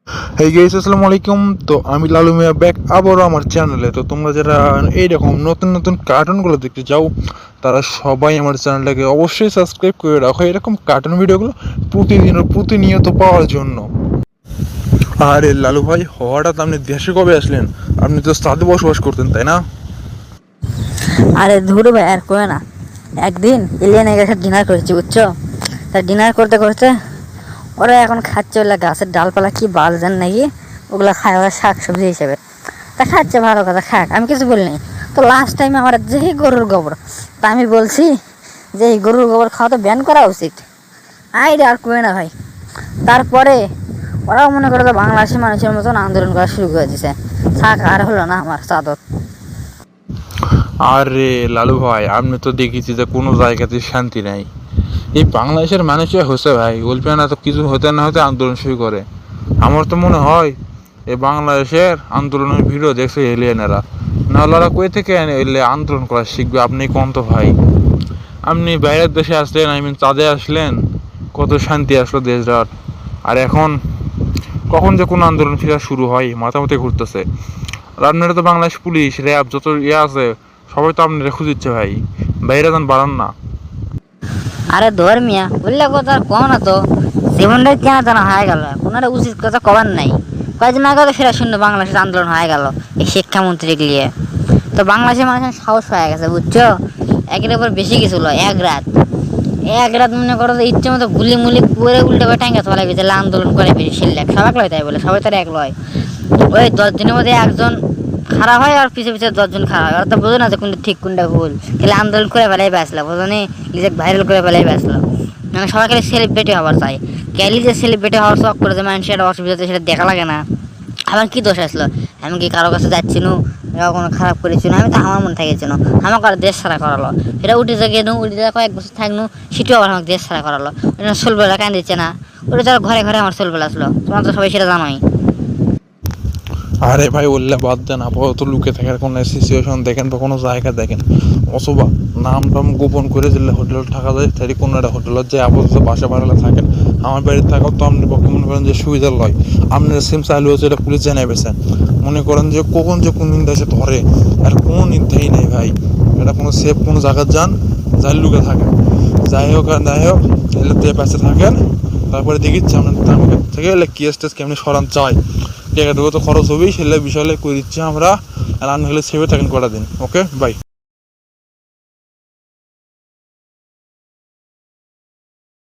Hey guys, আসসালামু আলাইকুম। তো আমি লালু মিয়া ব্যাক আবারও আমার চ্যানেলে। তো তোমরা যারা এইরকম নতুন নতুন কার্টুনগুলো দেখতে চাও তারা সবাই আমার চ্যানেলটাকে অবশ্যই সাবস্ক্রাইব করে রাখো এরকম কার্টুন ভিডিওগুলো প্রতিনিয়ত পাওয়ার জন্য। আরে লালু ভাই, হঠাৎ আপনি দেশে কবে আসলেন? আপনি তো সাথে বসবাস করতেন, তাই না? আরে ধুরু ভাই, আর কয়ে না। একদিন এলিয়েনের কাছে ডিনার করেছি, বুঝছো? তা ডিনার করতে করতে ওরা এখন খাচ্ছে ওগুলা গাছের ডালপালা কি বালজান নাকি, ওগুলো খায় ওরা শাক সবজি হিসেবে। তা খাচ্ছে, ভালো কথা, খাক, আমি কিছু বলিনি। তো লাস্ট টাইমে আমার যেই গরুর গোবর, তা আমি বলছি যে এই গরুর গোবর খাওয়া তো ব্যান করা উচিত। রে আর কয়ে না ভাই। তারপরে ওরাও মনে করে তো বাংলাদেশের মানুষের মতন আন্দোলন করা শুরু করে দিছে। থাক, আর হলো না আমার চাদর। আরে লালু ভাই, আপনি তো দেখেছি যে কোনো জায়গাতে শান্তি নাই। এই বাংলাদেশের মানুষই হচ্ছে ভাই, বলবে না তো কিছু হতে না হতে আন্দোলন শুরু করে। আমার তো মনে হয় এই বাংলাদেশের আন্দোলনের ভিডিও দেখছে এলিয়েনেরা, নাহলে ওরা কই থেকে এলে আন্দোলন করা শিখবে? আপনি কোন তো ভাই, আপনি বাইরের দেশে আসলেন, চাঁদে আসলেন, কত শান্তি আসলো দেশরাত, আর এখন কখন যে কোনো আন্দোলন ফিরা শুরু হয় মাথামতি ঘুরতেছে। আর আপনারা তো বাংলাদেশ পুলিশ র্যাব যত আছে সবাই তো আপনারা খুঁজিচ্ছে ভাই, বাইরে যান, বাড়ান না। আরে ধর্মিয়া বললে কথা আর কও না তো। জীবনটাই কেন জানা হয়ে গেল, কোনো উচিত কথা কবার নাই। কয়েকদিন আগে তো সেরা শূন্য বাংলাদেশের আন্দোলন হয়ে গেল এই শিক্ষামন্ত্রী গিয়ে। তো বাংলাদেশের মানুষের সাহস হয়ে গেছে, বুঝছো? একের উপর বেশি কিছু লয়, এক রাত মনে করো তো ইচ্ছে মতো গুলি মুলি করে উল্টে করে ট্যাঙ্কা চলে গেছে আন্দোলন করে বেশি সিল্লেক সবাই লয়, তাই বলে সবাই তার এক লয়। ওই 10 দিনের মধ্যে একজন খারাপ হয় আর পিছিয়ে পিছিয়ে 10 জন খারাপ হয়। ওরা তো বোঝো না যে কোনটা ঠিক কোনটা ভুল, খালি আন্দোলন করে ফেলাই বাঁচলো, বোঝো নি? নিজেকে ভাইরাল করে ফেলাই বাঁচলো। মানে সবাই খালি সেলিব্রিটি হবার চাই। ক্যালি যে সেলিব্রিটি হওয়ার শখ করে যে মানুষের একটা অসুবিধা হচ্ছে সেটা দেখা লাগে না। আমার কি দোষ আসলো? আমি কি কারো কাছে যাচ্ছি না, কোনো খারাপ করেছি না? আমি তো আমার মন থেকেছি না, আমাকে আর দেশ ছাড়া করালো। সেটা উঠে গিয়ে উঠে কয়েক বছর থাকনু, সেটাও আবার আমাকে দেশ ছাড়া করালো। সোলবেলা কান দিচ্ছে না, ওটা যারা ঘরে ঘরে আমার সোলবেলা আসলো, তোমার তো সবাই সেটা জানোই। আরে ভাই, বললে বাদ দেন, আপাতত লুকে থাকার কোনো সিচুয়েশন দেখেন বা কোনো জায়গা দেখেন, অথবা নাম টাম গোপন করে দিলে হোটেল থাকা যায়, তাই কোনো একটা হোটেলত যে আপাতত বাসা ভাড়া থাকেন। আমার বাড়িতে থাকাও তো আপনি পক্ষে মনে করেন যে সুবিধার লয়। আপনার সিম চালু হচ্ছে, এটা পুলিশ জানাই পেয়েছেন, মনে করেন যে কখন যে কোন নিন্দা এসে ধরে, আর কোনো নিন্দাই নেই ভাই। এটা কোনো সেফ কোনো জায়গায় যান, যাই লুকে থাকেন, যাই হোক আর যাই হোক, এলে দিয়ে পাশে থাকেন। তারপরে দেখিচ্ছি আপনার থেকে এলে কেস টেস কেমনি সরান চাই, টাকাটুকু তো খরচ হবেই, সেলে বিষয় করে দিচ্ছি আমরা। আর আপনি হলে সেভে থাকেন কটা দিন। ওকে, বাই।